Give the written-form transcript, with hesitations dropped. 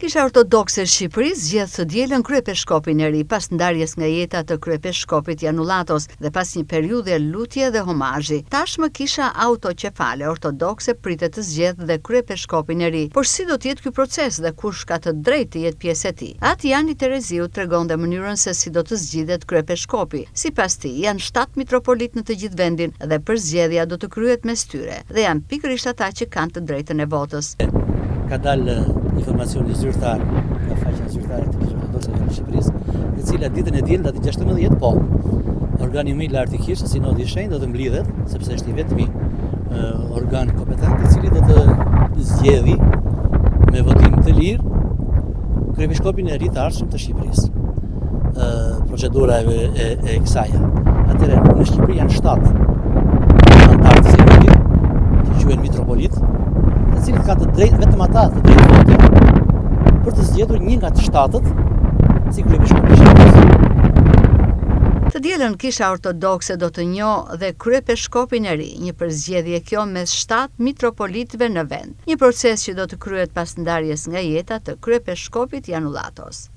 Kisha Ortodokse e Shqipërisë zgjedh së dielën kryepiskopin e ri pas ndarjes nga jeta të kryepiskopit Janulatos dhe pas një periudhe lutje dhe homazhi. Tashmë Kisha Autokefale Ortodokse pritet të zgjedhë dhe kryepiskopin e ri. Por si do të jetë ky proces dhe kush ka të drejtë të jetë pjesë e tij? Jani Tereziu tregonte mënyrën se si do të zgjidhet kryepiskopi. Sipas tij, janë 7 mitropolit në të gjithë vendin dhe përzgjedhja do të kryhet mes tyre dhe janë pikërisht ata që kanë të drejtën e votës. Ka dalë informacioni zyrtar nga faqja zyrtare të Kishës Ortodokse të Shqipërisë, e cila ditën e diel datë 16 organi më i lartë i Kishës, Sinodi i Shenjtë, do të mblidhet, sepse është i vetmi organ kompetent i cili do të zgjedhë me votim të lirë kryepiskopin e ri të ardhshëm të Shqipërisë. Procedura e kësaj. Atëherë në Shqipëri janë 7 antarë të Sinodit, që quhen mitropolit, të cilët kanë të drejtë, vetëm ata të drejtë vote për të zgjedhur një nga të 7-ët si kryepiskop i Shqipërisë. Të dielën Kisha Ortodokse do të njohë dhe kryepiskopin e ri, një përzgjedhje kjo mes 7 mitropolitëve në vend, një proces që do të kryhet pas ndarjes nga jeta të kryepiskopit Janulatos.